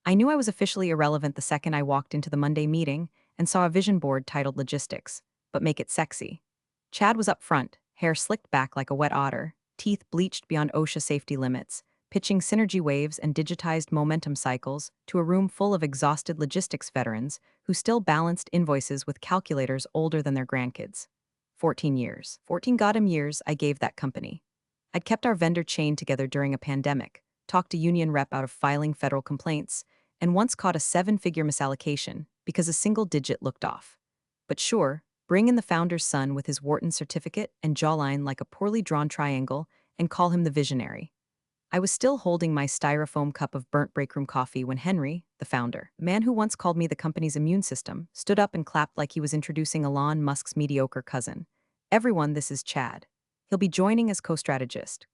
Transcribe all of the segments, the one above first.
I knew I was officially irrelevant the second I walked into the Monday meeting and saw a vision board titled Logistics, but make it sexy. Chad was up front, hair slicked back like a wet otter, teeth bleached beyond OSHA safety limits, pitching synergy waves and digitized momentum cycles to a room full of exhausted logistics veterans who still balanced invoices with calculators older than their grandkids. 14 years. 14 goddamn years I gave that company. I'd kept our vendor chain together during a pandemic, talked a union rep out of filing federal complaints, and once caught a seven-figure misallocation because a single digit looked off. But sure, bring in the founder's son with his Wharton certificate and jawline like a poorly drawn triangle and call him the visionary. I was still holding my styrofoam cup of burnt breakroom coffee when Henry, the founder, the man who once called me the company's immune system, stood up and clapped like he was introducing Elon Musk's mediocre cousin. Everyone, this is Chad. He'll be joining as co-strategist,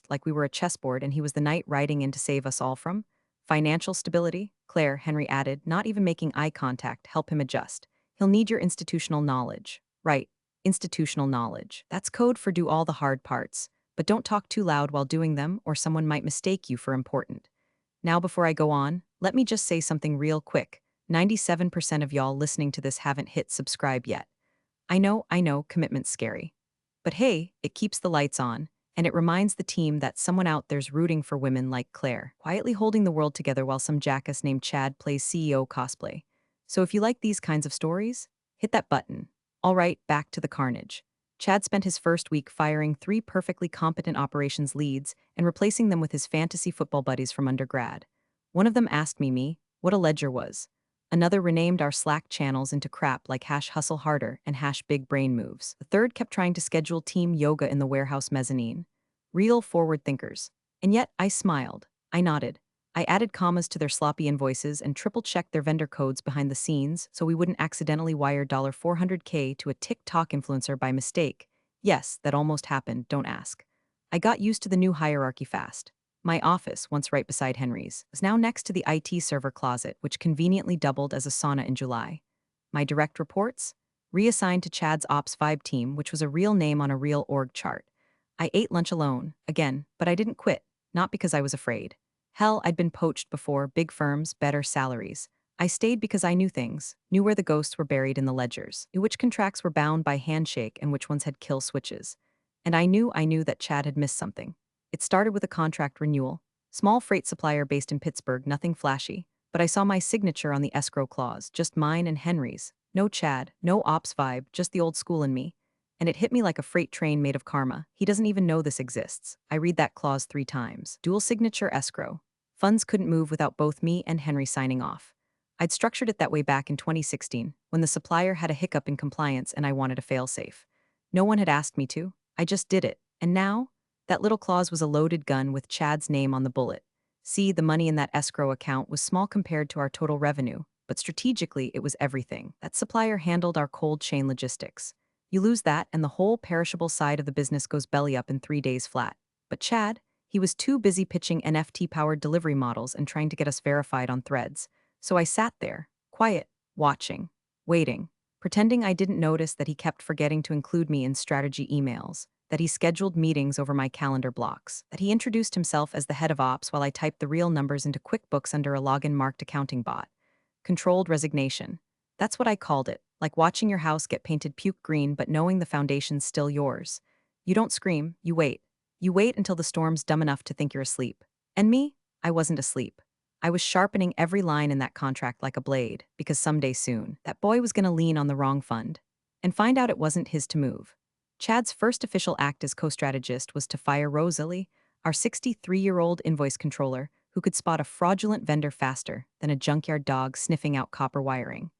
like we were a chessboard and he was the knight riding in to save us all from financial stability. Claire, Henry added, not even making eye contact, help him adjust. He'll need your institutional knowledge. Right, institutional knowledge. That's code for do all the hard parts. But don't talk too loud while doing them or someone might mistake you for important. Now before I go on, let me just say something real quick. 97% of y'all listening to this haven't hit subscribe yet. I know, commitment's scary. But hey, it keeps the lights on, and it reminds the team that someone out there's rooting for women like Claire, quietly holding the world together while some jackass named Chad plays CEO cosplay. So if you like these kinds of stories, hit that button. All right, back to the carnage. Chad spent his first week firing 3 perfectly competent operations leads and replacing them with his fantasy football buddies from undergrad. One of them asked me what a ledger was. Another renamed our Slack channels into crap like hash hustle harder and hash big brain moves. The third kept trying to schedule team yoga in the warehouse mezzanine. Real forward thinkers. And yet, I smiled. I nodded. I added commas to their sloppy invoices and triple-checked their vendor codes behind the scenes so we wouldn't accidentally wire $400K to a TikTok influencer by mistake. Yes, that almost happened, don't ask. I got used to the new hierarchy fast. My office, once right beside Henry's, was now next to the IT server closet, which conveniently doubled as a sauna in July. My direct reports? Reassigned to Chad's Ops Vibe team, which was a real name on a real org chart. I ate lunch alone, again, but I didn't quit, not because I was afraid. Hell, I'd been poached before, big firms, better salaries. I stayed because I knew things, knew where the ghosts were buried in the ledgers, knew which contracts were bound by handshake and which ones had kill switches. And I knew that Chad had missed something. It started with a contract renewal. Small freight supplier based in Pittsburgh, nothing flashy. But I saw my signature on the escrow clause, just mine and Henry's. No Chad, no ops vibe, just the old school in me. And it hit me like a freight train made of karma. He doesn't even know this exists. I read that clause 3 times. Dual signature escrow. Funds couldn't move without both me and Henry signing off. I'd structured it that way back in 2016, when the supplier had a hiccup in compliance and I wanted a failsafe. No one had asked me to. I just did it. And now? That little clause was a loaded gun with Chad's name on the bullet. See, the money in that escrow account was small compared to our total revenue, but strategically it was everything. That supplier handled our cold chain logistics. You lose that and the whole perishable side of the business goes belly up in 3 days flat. But Chad, he was too busy pitching NFT-powered delivery models and trying to get us verified on threads. So I sat there, quiet, watching, waiting, pretending I didn't notice that he kept forgetting to include me in strategy emails, that he scheduled meetings over my calendar blocks, that he introduced himself as the head of ops while I typed the real numbers into QuickBooks under a login-marked accounting bot. Controlled resignation. That's what I called it, like watching your house get painted puke green but knowing the foundation's still yours. You don't scream, you wait. You wait until the storm's dumb enough to think you're asleep. And me? I wasn't asleep. I was sharpening every line in that contract like a blade, because someday soon, that boy was gonna lean on the wrong fund and find out it wasn't his to move. Chad's first official act as co-strategist was to fire Rosalie, our 63-year-old invoice controller who could spot a fraudulent vendor faster than a junkyard dog sniffing out copper wiring.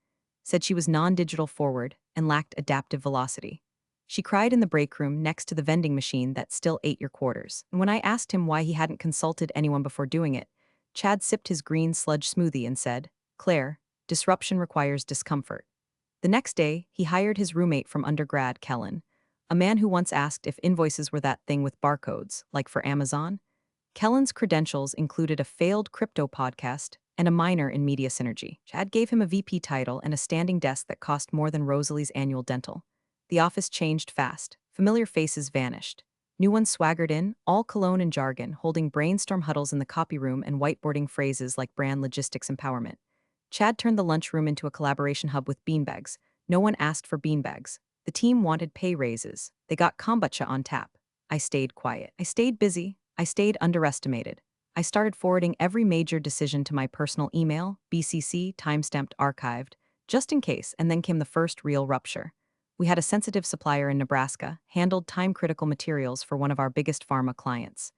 Said she was non-digital forward and lacked adaptive velocity. She cried in the break room next to the vending machine that still ate your quarters. And when I asked him why he hadn't consulted anyone before doing it, Chad sipped his green sludge smoothie and said, "Claire, disruption requires discomfort." The next day, he hired his roommate from undergrad, Kellen, a man who once asked if invoices were that thing with barcodes, like for Amazon. Kellen's credentials included a failed crypto podcast and a minor in media synergy. Chad gave him a VP title and a standing desk that cost more than Rosalie's annual dental. The office changed fast. Familiar faces vanished. New ones swaggered in, all cologne and jargon, holding brainstorm huddles in the copy room and whiteboarding phrases like brand logistics empowerment. Chad turned the lunchroom into a collaboration hub with beanbags. No one asked for beanbags. The team wanted pay raises. They got kombucha on tap. I stayed quiet. I stayed busy. I stayed underestimated. I started forwarding every major decision to my personal email, BCC, timestamped, archived, just in case, and then came the first real rupture. We had a sensitive supplier in Nebraska, handled time-critical materials for one of our biggest pharma clients.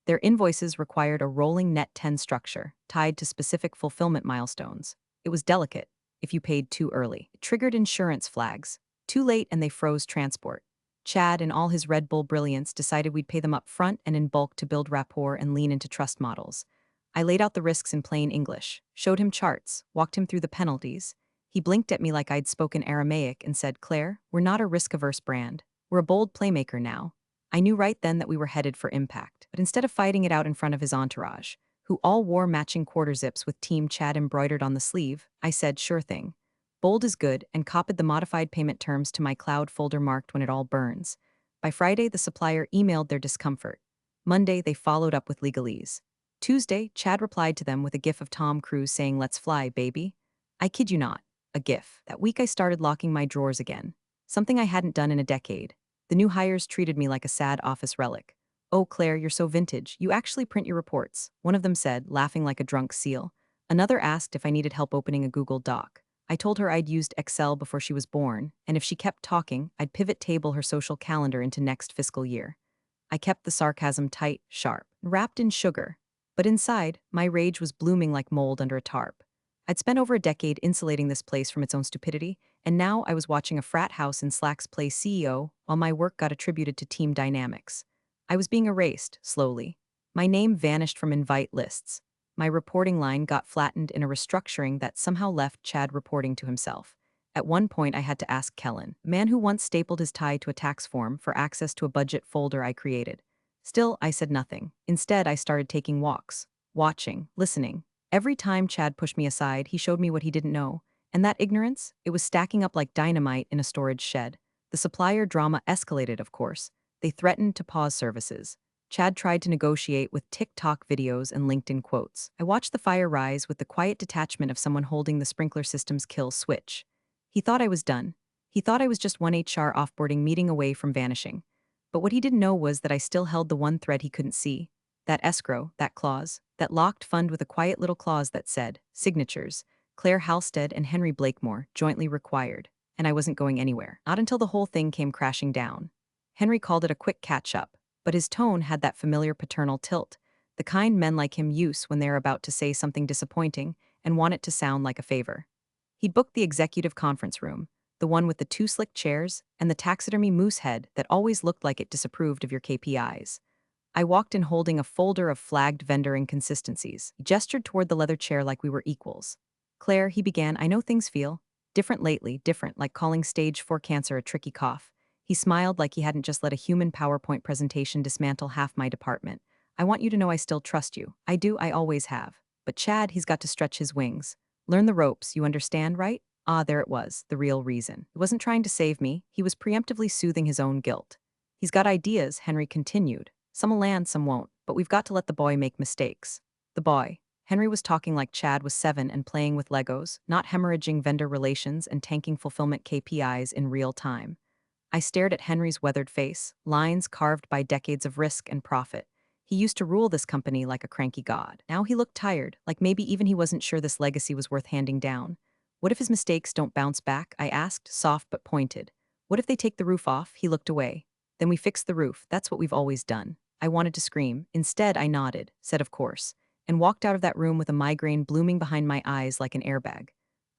Their invoices required a rolling net 10 structure, tied to specific fulfillment milestones. It was delicate if you paid too early. It triggered insurance flags. Too late and they froze transport. Chad, in all his Red Bull brilliance, decided we'd pay them up front and in bulk to build rapport and lean into trust models. I laid out the risks in plain English, showed him charts, walked him through the penalties. He blinked at me like I'd spoken Aramaic and said, "Claire, we're not a risk-averse brand. We're a bold playmaker now." I knew right then that we were headed for impact, but instead of fighting it out in front of his entourage, who all wore matching quarter zips with Team Chad embroidered on the sleeve, I said, "Sure thing. Bold is good," and copied the modified payment terms to my cloud folder marked "when it all burns." By Friday, the supplier emailed their discomfort. Monday, they followed up with legalese. Tuesday, Chad replied to them with a gif of Tom Cruise saying, "Let's fly, baby." I kid you not. A gif. That week I started locking my drawers again. Something I hadn't done in a decade. The new hires treated me like a sad office relic. "Oh, Claire, you're so vintage. You actually print your reports," one of them said, laughing like a drunk seal. Another asked if I needed help opening a Google Doc. I told her I'd used Excel before she was born, and if she kept talking, I'd pivot table her social calendar into next fiscal year. I kept the sarcasm tight, sharp, wrapped in sugar. But inside, my rage was blooming like mold under a tarp. I'd spent over a decade insulating this place from its own stupidity, and now I was watching a frat house in Slack's play CEO while my work got attributed to team dynamics. I was being erased, slowly. My name vanished from invite lists. My reporting line got flattened in a restructuring that somehow left Chad reporting to himself. At one point, I had to ask Kellen, a man who once stapled his tie to a tax form, for access to a budget folder I created. Still, I said nothing. Instead, I started taking walks, watching, listening. Every time Chad pushed me aside, he showed me what he didn't know. And that ignorance, it was stacking up like dynamite in a storage shed. The supplier drama escalated, of course. They threatened to pause services. Chad tried to negotiate with TikTok videos and LinkedIn quotes. I watched the fire rise with the quiet detachment of someone holding the sprinkler system's kill switch. He thought I was done. He thought I was just one HR offboarding meeting away from vanishing. But what he didn't know was that I still held the one thread he couldn't see. That escrow, that clause, that locked fund with a quiet little clause that said, signatures, Claire Halstead and Henry Blakemore, jointly required. And I wasn't going anywhere. Not until the whole thing came crashing down. Henry called it a quick catch-up, but his tone had that familiar paternal tilt, the kind men like him use when they're about to say something disappointing and want it to sound like a favor. He'd booked the executive conference room, the one with the two slick chairs and the taxidermy moose head that always looked like it disapproved of your KPIs. I walked in holding a folder of flagged vendor inconsistencies. He gestured toward the leather chair like we were equals. "Claire," he began, "I know things feel different lately, different, like calling stage 4 cancer a tricky cough." He smiled like he hadn't just let a human PowerPoint presentation dismantle half my department. "I want you to know I still trust you. I do, I always have. But Chad, he's got to stretch his wings. Learn the ropes, you understand, right?" Ah, there it was, the real reason. He wasn't trying to save me, he was preemptively soothing his own guilt. "He's got ideas," Henry continued. "Some'll land, some won't, but we've got to let the boy make mistakes." The boy. Henry was talking like Chad was 7 and playing with Legos, not hemorrhaging vendor relations and tanking fulfillment KPIs in real time. I stared at Henry's weathered face, lines carved by decades of risk and profit. He used to rule this company like a cranky god. Now he looked tired, like maybe even he wasn't sure this legacy was worth handing down. "What if his mistakes don't bounce back?" I asked, soft but pointed. "What if they take the roof off?" He looked away. "Then we fix the roof, that's what we've always done." I wanted to scream. Instead, I nodded, said of course, and walked out of that room with a migraine blooming behind my eyes like an airbag.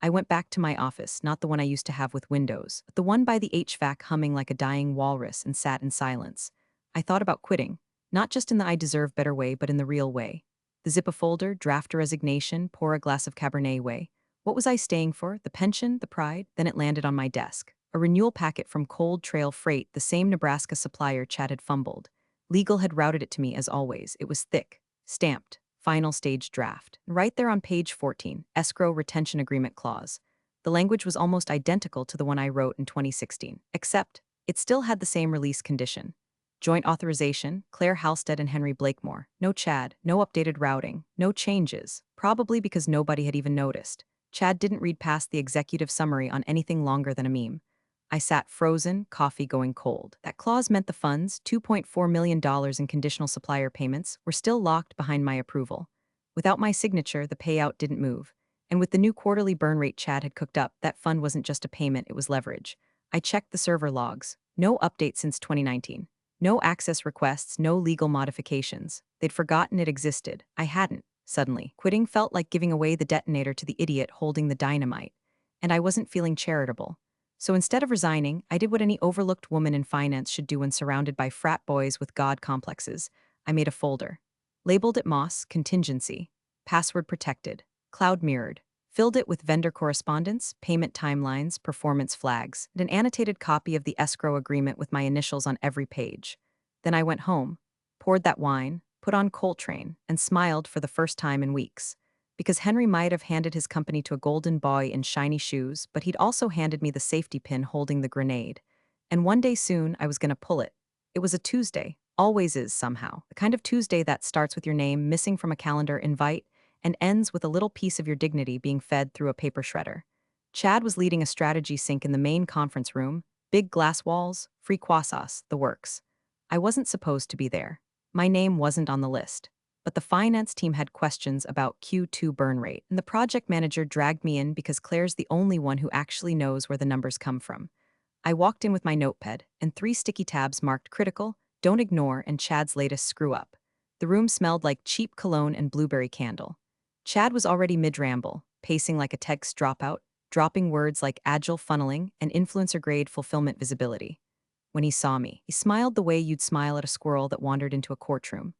I went back to my office, not the one I used to have with windows, but the one by the HVAC humming like a dying walrus, and sat in silence. I thought about quitting, not just in the I deserve better way, but in the real way. The zip a folder, draft a resignation, pour a glass of Cabernet way. What was I staying for? The pension? The pride? Then it landed on my desk. A renewal packet from Cold Trail Freight, the same Nebraska supplier Chad had fumbled. Legal had routed it to me as always. It was thick, stamped, final stage draft. Right there on page 14, escrow retention agreement clause. The language was almost identical to the one I wrote in 2016, except it still had the same release condition. Joint authorization, Claire Halstead and Henry Blakemore. No Chad, no updated routing, no changes, probably because nobody had even noticed. Chad didn't read past the executive summary on anything longer than a meme. I sat frozen, coffee going cold. That clause meant the funds, $2.4 million in conditional supplier payments, were still locked behind my approval. Without my signature, the payout didn't move. And with the new quarterly burn rate Chad had cooked up, that fund wasn't just a payment, it was leverage. I checked the server logs. No update since 2019. No access requests, no legal modifications. They'd forgotten it existed. I hadn't. Suddenly, quitting felt like giving away the detonator to the idiot holding the dynamite. And I wasn't feeling charitable. So instead of resigning, I did what any overlooked woman in finance should do when surrounded by frat boys with god complexes. I made a folder. Labeled it Moss, contingency. Password protected. Cloud mirrored. Filled it with vendor correspondence, payment timelines, performance flags, and an annotated copy of the escrow agreement with my initials on every page. Then I went home, poured that wine, put on Coltrane, and smiled for the first time in weeks. Because Henry might have handed his company to a golden boy in shiny shoes, but he'd also handed me the safety pin holding the grenade. And one day soon, I was going to pull it. It was a Tuesday, always is somehow. The kind of Tuesday that starts with your name missing from a calendar invite and ends with a little piece of your dignity being fed through a paper shredder. Chad was leading a strategy sync in the main conference room, big glass walls, free croissants, the works. I wasn't supposed to be there. My name wasn't on the list. But the finance team had questions about Q2 burn rate, and the project manager dragged me in because Claire's the only one who actually knows where the numbers come from. I walked in with my notepad and 3 sticky tabs marked critical, don't ignore, and Chad's latest screw up. The room smelled like cheap cologne and blueberry candle. Chad was already mid-ramble, pacing like a text dropout, dropping words like agile funneling and influencer-grade fulfillment visibility. When he saw me, he smiled the way you'd smile at a squirrel that wandered into a courtroom.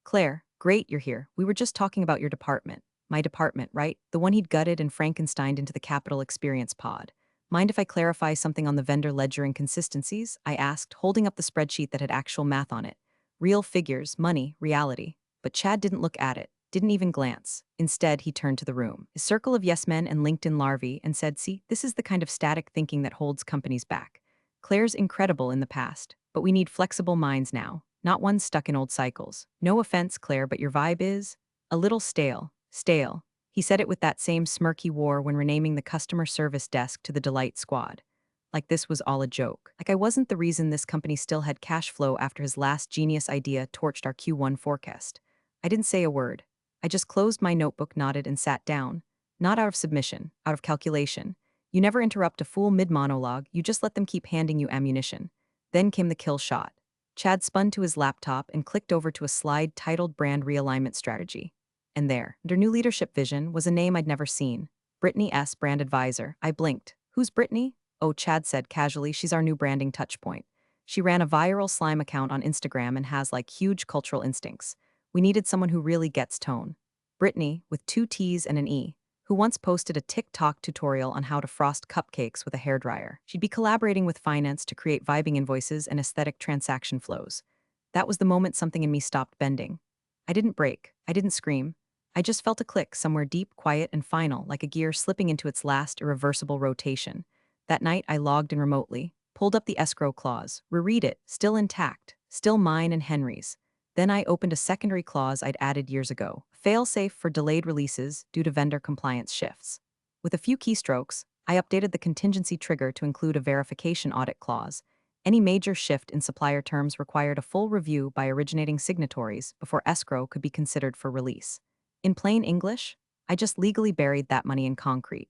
Claire, great you're here. We were just talking about your department. My department, right? The one he'd gutted and Frankensteined into the Capital Experience pod. Mind if I clarify something on the vendor ledger inconsistencies? I asked, holding up the spreadsheet that had actual math on it. Real figures, money, reality. But Chad didn't look at it, didn't even glance. Instead, he turned to the room, a circle of yes men and LinkedIn larvae, and said, see, this is the kind of static thinking that holds companies back. Claire's incredible in the past, but we need flexible minds now, not ones stuck in old cycles. No offense, Claire, but your vibe is a little stale. Stale. He said it with that same smirk he wore when renaming the customer service desk to the Delight Squad. Like this was all a joke. Like I wasn't the reason this company still had cash flow after his last genius idea torched our Q1 forecast. I didn't say a word. I just closed my notebook, nodded, and sat down. Not out of submission, out of calculation. You never interrupt a fool mid-monologue, you just let them keep handing you ammunition. Then came the kill shot. Chad spun to his laptop and clicked over to a slide titled Brand Realignment Strategy. And there, under new leadership vision, was a name I'd never seen. Brittany S., brand advisor. I blinked. Who's Brittany? Oh, Chad said casually, she's our new branding touchpoint. She ran a viral slime account on Instagram and has like huge cultural instincts. We needed someone who really gets tone. Brittany, with 2 T's and an E, who once posted a TikTok tutorial on how to frost cupcakes with a hairdryer. She'd be collaborating with finance to create vibing invoices and aesthetic transaction flows. That was the moment something in me stopped bending. I didn't break. I didn't scream. I just felt a click somewhere deep, quiet, and final, like a gear slipping into its last irreversible rotation. That night, I logged in remotely, pulled up the escrow clause, reread it, still intact, still mine and Henry's. Then I opened a secondary clause I'd added years ago, fail-safe for delayed releases due to vendor compliance shifts. With a few keystrokes, I updated the contingency trigger to include a verification audit clause. Any major shift in supplier terms required a full review by originating signatories before escrow could be considered for release. In plain English, I just legally buried that money in concrete.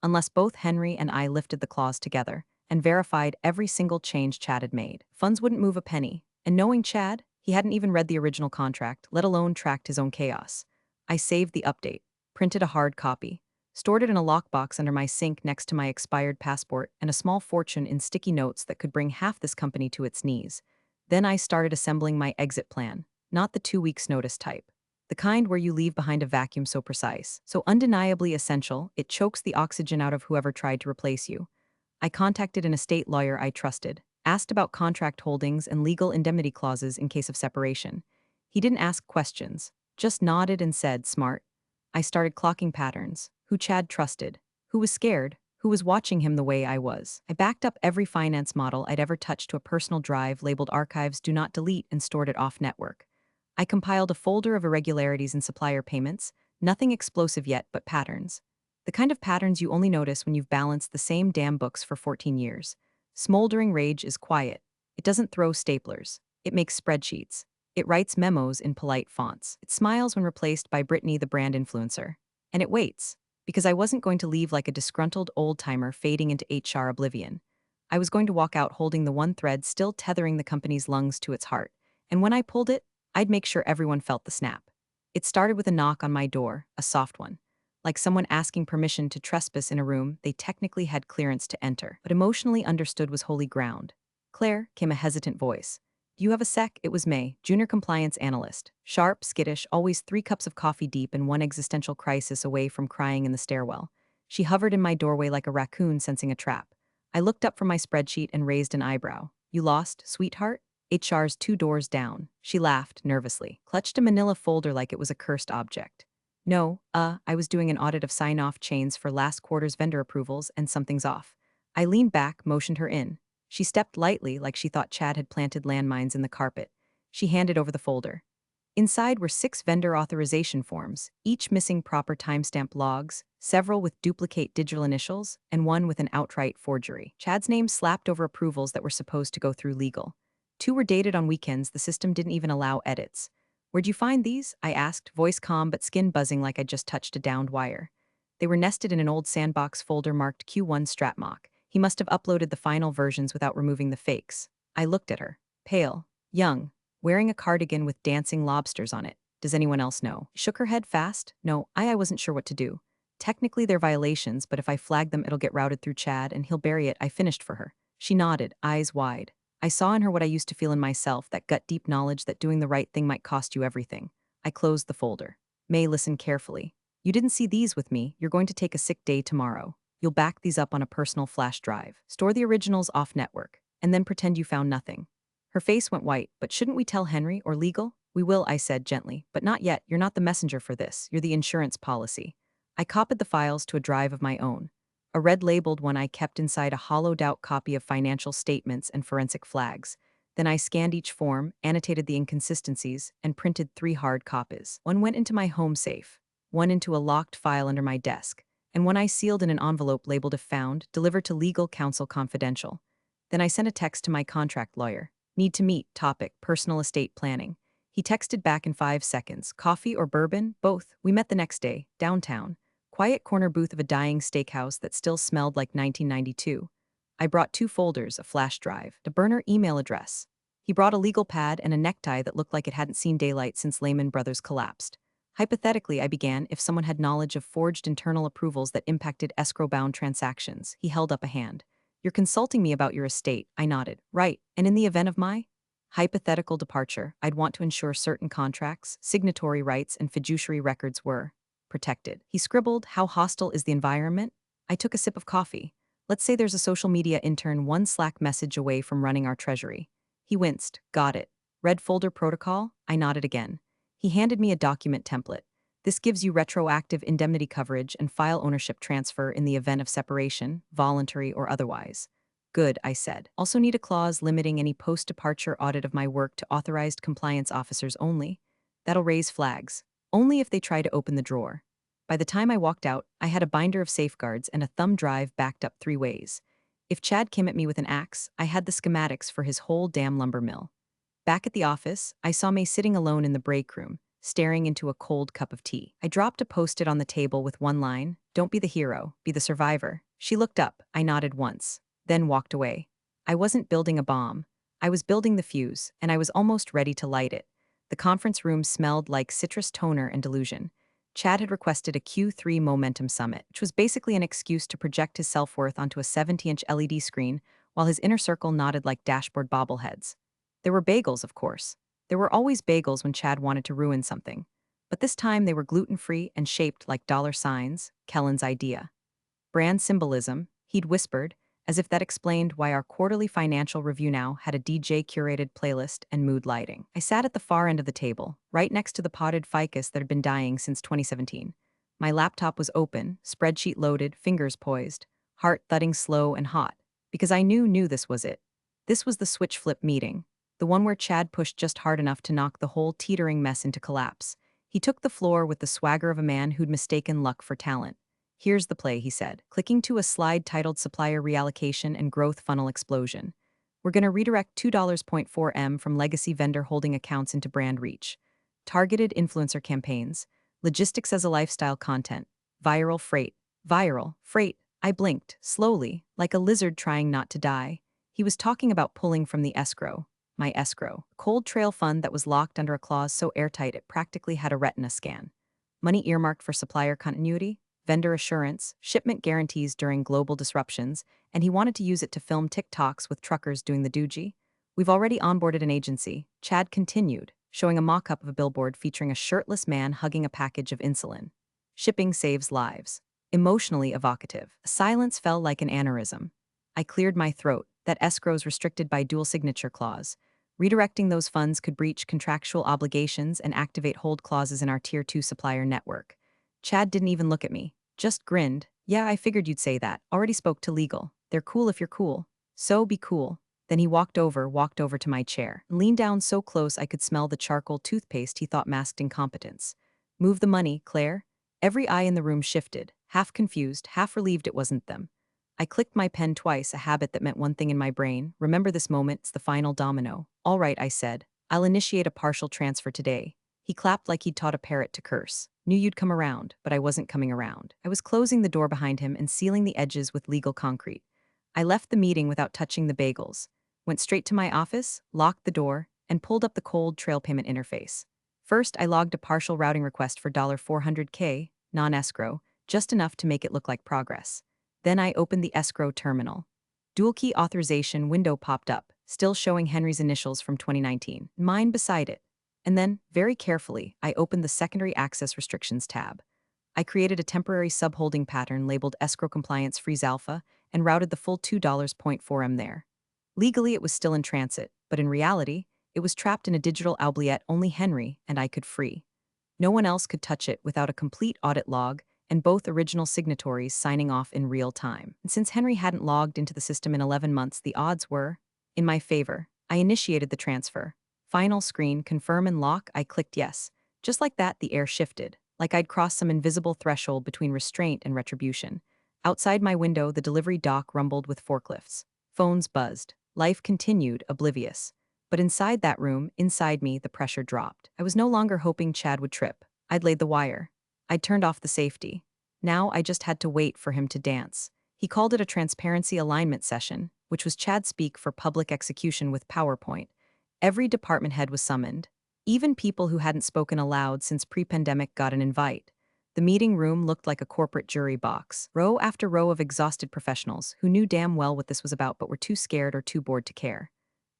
Unless both Henry and I lifted the clause together and verified every single change Chad had made, funds wouldn't move a penny. And knowing Chad, he hadn't even read the original contract, let alone tracked his own chaos. I saved the update, printed a hard copy, stored it in a lockbox under my sink next to my expired passport and a small fortune in sticky notes that could bring half this company to its knees. Then I started assembling my exit plan, not the 2 weeks notice type. The kind where you leave behind a vacuum so precise, so undeniably essential, it chokes the oxygen out of whoever tried to replace you. I contacted an estate lawyer I trusted, asked about contract holdings and legal indemnity clauses in case of separation. He didn't ask questions, just nodded and said, smart. I started clocking patterns. Who Chad trusted, who was scared, who was watching him the way I was. I backed up every finance model I'd ever touched to a personal drive labeled Archives Do Not Delete and stored it off-network. I compiled a folder of irregularities in supplier payments, nothing explosive yet but patterns. The kind of patterns you only notice when you've balanced the same damn books for 14 years. Smoldering rage is quiet. It doesn't throw staplers. It makes spreadsheets. It writes memos in polite fonts. It smiles when replaced by Brittany, the brand influencer. And it waits, because I wasn't going to leave like a disgruntled old-timer fading into HR oblivion. I was going to walk out holding the one thread still tethering the company's lungs to its heart. And when I pulled it, I'd make sure everyone felt the snap. It started with a knock on my door, a soft one. Like someone asking permission to trespass in a room they technically had clearance to enter, but emotionally understood was holy ground. "Claire," came a hesitant voice. "Do you have a sec?" It was May, junior compliance analyst. Sharp, skittish, always 3 cups of coffee deep and one existential crisis away from crying in the stairwell. She hovered in my doorway like a raccoon sensing a trap. I looked up from my spreadsheet and raised an eyebrow. "You lost, sweetheart?" HR's 2 doors down. She laughed, nervously, clutched a manila folder like it was a cursed object. "No, I was doing an audit of sign-off chains for last quarter's vendor approvals and something's off." I leaned back, motioned her in. She stepped lightly like she thought Chad had planted landmines in the carpet. She handed over the folder. Inside were 6 vendor authorization forms, each missing proper timestamp logs, several with duplicate digital initials, and one with an outright forgery. Chad's name slapped over approvals that were supposed to go through legal. 2 were dated on weekends the system didn't even allow edits. "Where'd you find these?" I asked, voice calm but skin buzzing like I'd just touched a downed wire. They were nested in an old sandbox folder marked Q1 Stratmock. He must have uploaded the final versions without removing the fakes. I looked at her. Pale, young, wearing a cardigan with dancing lobsters on it. "Does anyone else know?" She shook her head fast. "No, I wasn't sure what to do. Technically they're violations, but if I flag them it'll get routed through Chad and he'll bury it." I finished for her. She nodded, eyes wide. I saw in her what I used to feel in myself, that gut-deep knowledge that doing the right thing might cost you everything. I closed the folder. May listened carefully. "You didn't see these with me. You're going to take a sick day tomorrow. You'll back these up on a personal flash drive. Store the originals off-network, and then pretend you found nothing." Her face went white. "But shouldn't we tell Henry or legal?" "We will," I said gently, "but not yet. You're not the messenger for this. You're the insurance policy." I copied the files to a drive of my own. A red-labeled one I kept inside a hollowed-out copy of financial statements and forensic flags. Then I scanned each form, annotated the inconsistencies, and printed 3 hard copies. One went into my home safe, one into a locked file under my desk, and one I sealed in an envelope labeled "If Found, delivered to legal counsel confidential." Then I sent a text to my contract lawyer. "Need to meet, topic, personal estate planning." He texted back in 5 seconds. "Coffee or bourbon?" "Both." We met the next day, downtown. Quiet corner booth of a dying steakhouse that still smelled like 1992. I brought 2 folders, a flash drive, a burner email address. He brought a legal pad and a necktie that looked like it hadn't seen daylight since Lehman Brothers collapsed. Hypothetically, I began, if someone had knowledge of forged internal approvals that impacted escrow-bound transactions. He held up a hand. "You're consulting me about your estate." I nodded. "Right, and in the event of my hypothetical departure, I'd want to ensure certain contracts, signatory rights, and fiduciary records were protected." He scribbled, "How hostile is the environment?" I took a sip of coffee. "Let's say there's a social media intern 1 Slack message away from running our treasury." He winced. "Got it. Red folder protocol?" I nodded again. He handed me a document template. "This gives you retroactive indemnity coverage and file ownership transfer in the event of separation, voluntary or otherwise." "Good," I said. "Also need a clause limiting any post-departure audit of my work to authorized compliance officers only. That'll raise flags. Only if they try to open the drawer." By the time I walked out, I had a binder of safeguards and a thumb drive backed up 3 ways. If Chad came at me with an axe, I had the schematics for his whole damn lumber mill. Back at the office, I saw May sitting alone in the break room, staring into a cold cup of tea. I dropped a post-it on the table with one line: "Don't be the hero, be the survivor." She looked up. I nodded once, then walked away. I wasn't building a bomb. I was building the fuse, and I was almost ready to light it. The conference room smelled like citrus toner and delusion. Chad had requested a Q3 Momentum Summit, which was basically an excuse to project his self-worth onto a 70-inch LED screen, while his inner circle nodded like dashboard bobbleheads. There were bagels, of course. There were always bagels when Chad wanted to ruin something. But this time they were gluten-free and shaped like dollar signs, Kellen's idea. "Brand symbolism," he'd whispered, as if that explained why our quarterly financial review now had a DJ-curated playlist and mood lighting. I sat at the far end of the table, right next to the potted ficus that had been dying since 2017. My laptop was open, spreadsheet loaded, fingers poised. heart thudding slow and hot, because I knew this was it. This was the switch flip meeting, the one where Chad pushed just hard enough to knock the whole teetering mess into collapse. He took the floor with the swagger of a man who'd mistaken luck for talent. "Here's the play," he said, clicking to a slide titled Supplier Reallocation and Growth Funnel Explosion. "We're going to redirect $2.4 million from legacy vendor holding accounts into brand reach. Targeted influencer campaigns, logistics as a lifestyle content, viral freight." Viral freight. I blinked, slowly, like a lizard trying not to die. He was talking about pulling from the escrow. My escrow. Cold trail fund that was locked under a clause so airtight it practically had a retina scan. Money earmarked for supplier continuity, vendor assurance, shipment guarantees during global disruptions, and he wanted to use it to film TikToks with truckers doing the doogie. "We've already onboarded an agency," Chad continued, showing a mock-up of a billboard featuring a shirtless man hugging a package of insulin. "Shipping saves lives." Emotionally evocative. A silence fell like an aneurysm. I cleared my throat. That escrow's restricted by dual signature clause. Redirecting those funds could breach contractual obligations and activate hold clauses in our Tier 2 supplier network. Chad didn't even look at me, just grinned. "Yeah, I figured you'd say that. Already spoke to legal. They're cool if you're cool. So be cool." Then he walked over to my chair, and leaned down so close I could smell the charcoal toothpaste he thought masked incompetence. "Move the money, Claire." Every eye in the room shifted, half confused, half relieved it wasn't them. I clicked my pen twice, a habit that meant one thing in my brain: remember this moment, it's the final domino. "All right," I said. "I'll initiate a partial transfer today." He clapped like he'd taught a parrot to curse. "Knew you'd come around," but I wasn't coming around. I was closing the door behind him and sealing the edges with legal concrete. I left the meeting without touching the bagels, went straight to my office, locked the door, and pulled up the cold trail payment interface. First, I logged a partial routing request for $400K, non-escrow, just enough to make it look like progress. Then I opened the escrow terminal. Dual key authorization window popped up, still showing Henry's initials from 2019, mine beside it. And then, very carefully, I opened the secondary access restrictions tab. I created a temporary subholding pattern labeled escrow compliance freeze alpha and routed the full $2.4 million there. Legally, it was still in transit, but in reality, it was trapped in a digital oubliette only Henry and I could free. No one else could touch it without a complete audit log and both original signatories signing off in real time. And since Henry hadn't logged into the system in 11 months, the odds were in my favor. I initiated the transfer. Final screen, confirm and lock. I clicked yes. Just like that, the air shifted, like I'd crossed some invisible threshold between restraint and retribution. Outside my window, the delivery dock rumbled with forklifts. Phones buzzed. Life continued, oblivious. But inside that room, inside me, the pressure dropped. I was no longer hoping Chad would trip. I'd laid the wire. I'd turned off the safety. Now I just had to wait for him to dance. He called it a transparency alignment session, which was Chad speak for public execution with PowerPoint. Every department head was summoned. Even people who hadn't spoken aloud since pre-pandemic got an invite. The meeting room looked like a corporate jury box, row after row of exhausted professionals who knew damn well what this was about but were too scared or too bored to care.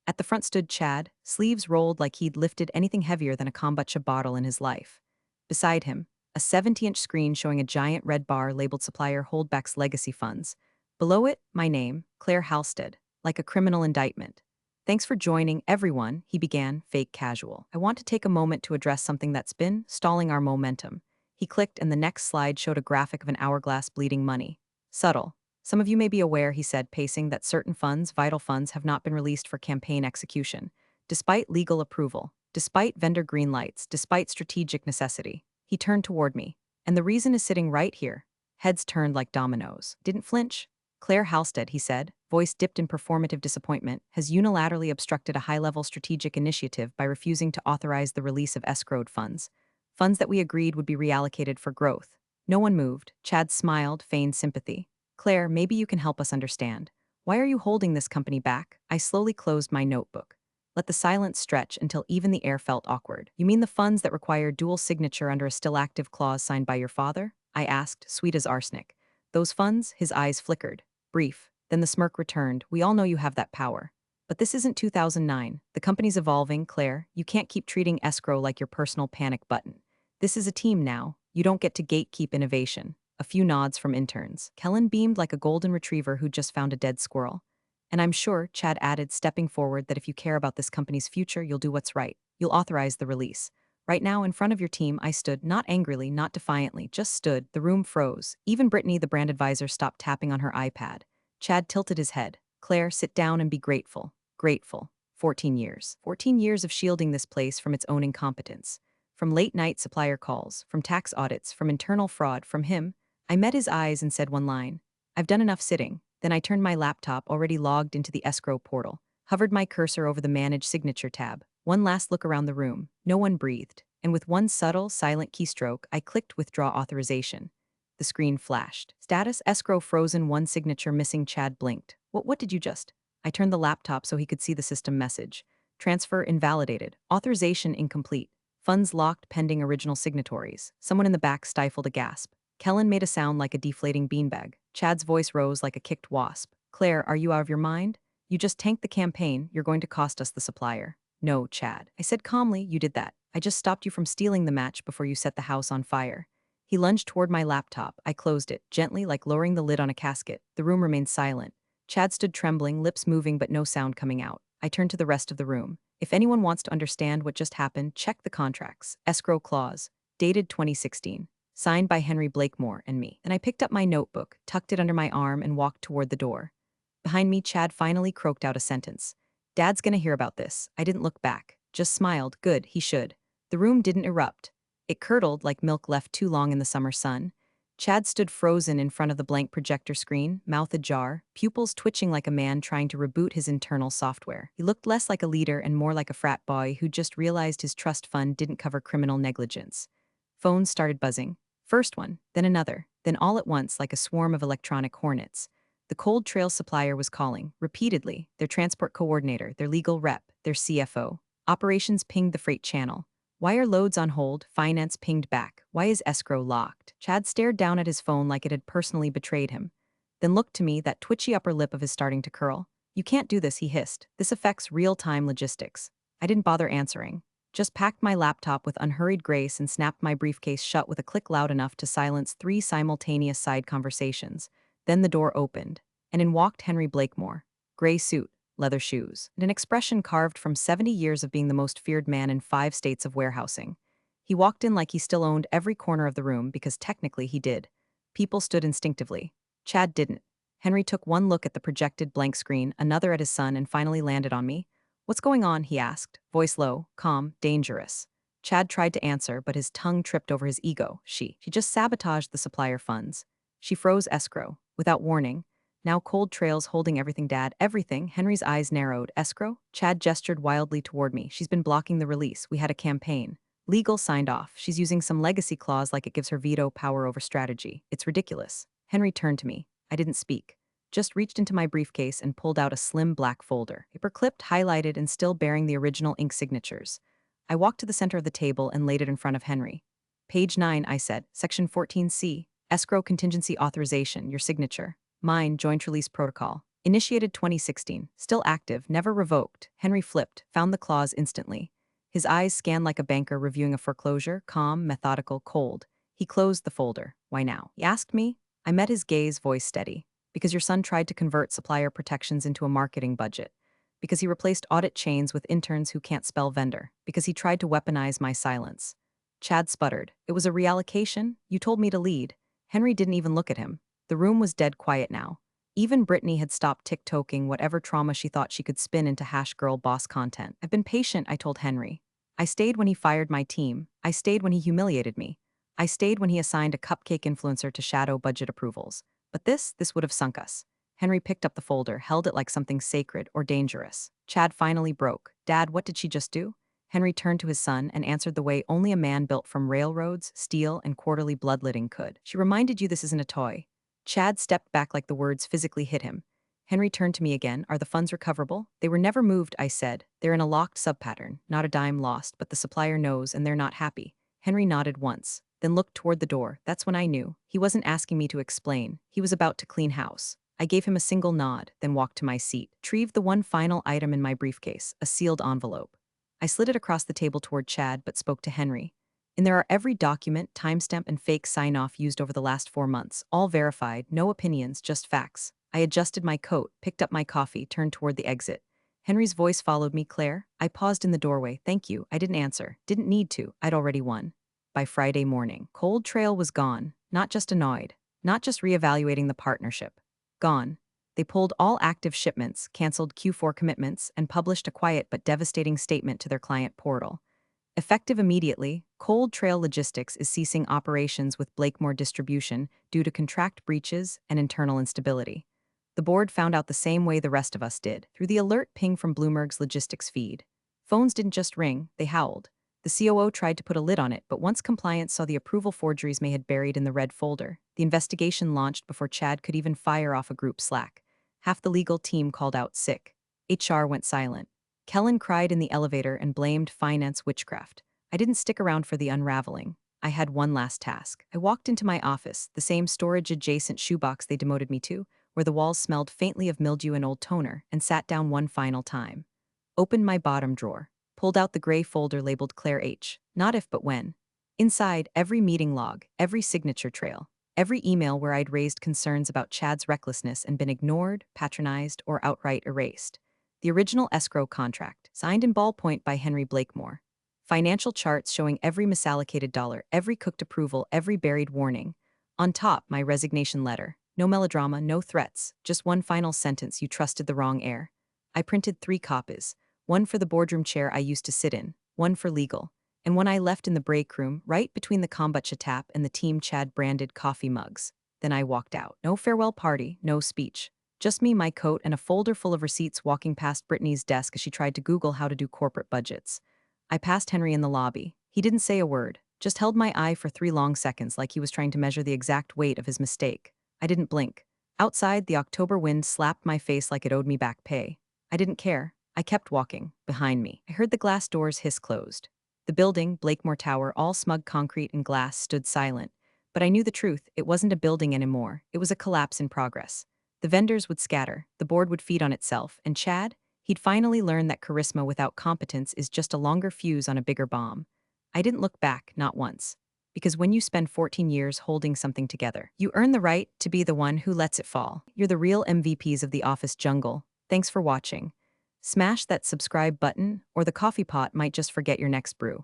At the front stood Chad, sleeves rolled like he'd lifted anything heavier than a kombucha bottle in his life. Beside him, a 70-inch screen showing a giant red bar labeled Supplier Holdback's Legacy Funds. Below it, my name, Claire Halstead, like a criminal indictment. "Thanks for joining, everyone," he began, fake casual. "I want to take a moment to address something that's been stalling our momentum." He clicked and the next slide showed a graphic of an hourglass bleeding money. "Subtle. Some of you may be aware," he said, pacing, "that certain funds, vital funds, have not been released for campaign execution. Despite legal approval, despite vendor green lights, despite strategic necessity." He turned toward me. "And the reason is sitting right here." Heads turned like dominoes. Didn't flinch. "Claire Halstead," he said, voice dipped in performative disappointment, "has unilaterally obstructed a high-level strategic initiative by refusing to authorize the release of escrowed funds. Funds that we agreed would be reallocated for growth." No one moved. Chad smiled, feigned sympathy. "Claire, maybe you can help us understand. Why are you holding this company back?" I slowly closed my notebook. Let the silence stretch until even the air felt awkward. "You mean the funds that require dual signature under a still active clause signed by your father?" I asked, sweet as arsenic. "Those funds?" His eyes flickered. Brief. Then the smirk returned. "We all know you have that power. But this isn't 2009. The company's evolving, Claire. You can't keep treating escrow like your personal panic button. This is a team now. You don't get to gatekeep innovation." A few nods from interns. Kellen beamed like a golden retriever who'd just found a dead squirrel. "And I'm sure," Chad added, stepping forward, "that if you care about this company's future, you'll do what's right. You'll authorize the release. Right now, in front of your team, I stood, not angrily, not defiantly, just stood. The room froze. Even Brittany, the brand advisor, stopped tapping on her iPad. Chad tilted his head. Claire, sit down and be grateful. Grateful. 14 years. 14 years of shielding this place from its own incompetence. From late-night supplier calls, from tax audits, from internal fraud, from him. I met his eyes and said one line. I've done enough sitting. Then I turned my laptop, already logged, into the escrow portal, hovered my cursor over the Manage Signature tab. One last look around the room. No one breathed. And with one subtle, silent keystroke, I clicked Withdraw Authorization. The screen flashed. Status: escrow frozen, one signature missing. Chad blinked. What did you just? I turned the laptop so he could see the system message. Transfer invalidated. Authorization incomplete. Funds locked pending original signatories. Someone in the back stifled a gasp. Kellen made a sound like a deflating beanbag. Chad's voice rose like a kicked wasp. Claire, are you out of your mind? You just tanked the campaign. You're going to cost us the supplier. No, Chad. I said calmly, you did that. I just stopped you from stealing the match before you set the house on fire. He lunged toward my laptop. I closed it, gently, like lowering the lid on a casket. The room remained silent. Chad stood trembling, lips moving but no sound coming out. I turned to the rest of the room. If anyone wants to understand what just happened, check the contracts. Escrow clause. Dated 2016. Signed by Henry Blakemore and me. And I picked up my notebook, tucked it under my arm, and walked toward the door. Behind me, Chad finally croaked out a sentence. Dad's gonna hear about this. I didn't look back. Just smiled. Good, he should. The room didn't erupt. It curdled like milk left too long in the summer sun. Chad stood frozen in front of the blank projector screen, mouth ajar, pupils twitching like a man trying to reboot his internal software. He looked less like a leader and more like a frat boy who just realized his trust fund didn't cover criminal negligence. Phones started buzzing. First one, then another, then all at once like a swarm of electronic hornets. The Cold Trail supplier was calling, repeatedly, their transport coordinator, their legal rep, their CFO. Operations pinged the freight channel. Why are loads on hold? Finance pinged back. Why is escrow locked? Chad stared down at his phone like it had personally betrayed him. Then looked to me, that twitchy upper lip of his starting to curl. You can't do this, he hissed. This affects real-time logistics. I didn't bother answering. Just packed my laptop with unhurried grace and snapped my briefcase shut with a click loud enough to silence 3 simultaneous side conversations. Then the door opened, and in walked Henry Blakemore. Gray suit, leather shoes, and an expression carved from 70 years of being the most feared man in 5 states of warehousing. He walked in like he still owned every corner of the room because technically he did. People stood instinctively. Chad didn't. Henry took one look at the projected blank screen, another at his son, and finally landed on me. What's going on? He asked, voice low, calm, dangerous. Chad tried to answer, but his tongue tripped over his ego. She just sabotaged the supplier funds. She froze escrow, without warning. Now cold trails holding everything, Dad, everything. Henry's eyes narrowed. Escrow? Chad gestured wildly toward me. She's been blocking the release. We had a campaign. Legal signed off. She's using some legacy clause like it gives her veto power over strategy. It's ridiculous. Henry turned to me. I didn't speak. Just reached into my briefcase and pulled out a slim black folder. Paper clipped, highlighted, and still bearing the original ink signatures. I walked to the center of the table and laid it in front of Henry. Page 9, I said. Section 14C. Escrow contingency authorization. Your signature. Mine, joint release protocol. Initiated 2016. Still active, never revoked. Henry flipped, found the clause instantly. His eyes scanned like a banker reviewing a foreclosure, calm, methodical, cold. He closed the folder. Why now? He asked me. I met his gaze, voice steady. Because your son tried to convert supplier protections into a marketing budget. Because he replaced audit chains with interns who can't spell vendor. Because he tried to weaponize my silence. Chad sputtered. It was a reallocation. You told me to lead. Henry didn't even look at him. The room was dead quiet now. Even Brittany had stopped tick-toking whatever trauma she thought she could spin into hash girl boss content. I've been patient, I told Henry. I stayed when he fired my team. I stayed when he humiliated me. I stayed when he assigned a cupcake influencer to shadow budget approvals. But this would have sunk us. Henry picked up the folder, held it like something sacred or dangerous. Chad finally broke. Dad, what did she just do? Henry turned to his son and answered the way only a man built from railroads, steel, and quarterly bloodletting could. She reminded you this isn't a toy. Chad stepped back like the words physically hit him. Henry turned to me again. Are the funds recoverable? They were never moved, I said. They're in a locked subpattern, not a dime lost, but the supplier knows and they're not happy. Henry nodded once, then looked toward the door. That's when I knew. He wasn't asking me to explain. He was about to clean house. I gave him a single nod, then walked to my seat. Retrieved the one final item in my briefcase, a sealed envelope. I slid it across the table toward Chad, but spoke to Henry. In there are every document, timestamp, and fake sign-off used over the last 4 months, all verified, no opinions, just facts. I adjusted my coat, picked up my coffee, turned toward the exit. Henry's voice followed me. Claire. I paused in the doorway. Thank you. I didn't answer. Didn't need to. I'd already won. By Friday morning, Cold Trail was gone. Not just annoyed. Not just reevaluating the partnership. Gone. They pulled all active shipments, canceled Q4 commitments, and published a quiet but devastating statement to their client portal. Effective immediately, Cold Trail Logistics is ceasing operations with Blakemore Distribution due to contract breaches and internal instability. The board found out the same way the rest of us did, through the alert ping from Bloomberg's logistics feed. Phones didn't just ring, they howled. The COO tried to put a lid on it, but once compliance saw the approval forgeries May had buried in the red folder, the investigation launched before Chad could even fire off a group Slack. Half the legal team called out sick. HR went silent. Kellen cried in the elevator and blamed finance witchcraft. I didn't stick around for the unraveling. I had one last task. I walked into my office, the same storage-adjacent shoebox they demoted me to, where the walls smelled faintly of mildew and old toner, and sat down one final time. Opened my bottom drawer. Pulled out the gray folder labeled Claire H. Not if but when. Inside, every meeting log, every signature trail, every email where I'd raised concerns about Chad's recklessness and been ignored, patronized, or outright erased. The original escrow contract, signed in ballpoint by Henry Blakemore. Financial charts showing every misallocated dollar, every cooked approval, every buried warning. On top, my resignation letter. No melodrama, no threats, just one final sentence: you trusted the wrong heir. I printed 3 copies. One for the boardroom chair I used to sit in, one for legal, and one I left in the break room, right between the kombucha tap and the Team Chad branded coffee mugs. Then I walked out. No farewell party, no speech. Just me, my coat, and a folder full of receipts walking past Brittany's desk as she tried to Google how to do corporate budgets. I passed Henry in the lobby. He didn't say a word, just held my eye for 3 long seconds like he was trying to measure the exact weight of his mistake. I didn't blink. Outside, the October wind slapped my face like it owed me back pay. I didn't care. I kept walking. Behind me, I heard the glass doors hiss closed. The building, Blakemore Tower, all smug concrete and glass, stood silent. But I knew the truth. It wasn't a building anymore. It was a collapse in progress. The vendors would scatter, the board would feed on itself, and Chad? He'd finally learned that charisma without competence is just a longer fuse on a bigger bomb. I didn't look back, not once. Because when you spend 14 years holding something together, you earn the right to be the one who lets it fall. You're the real MVPs of the office jungle. Thanks for watching. Smash that subscribe button, or the coffee pot might just forget your next brew.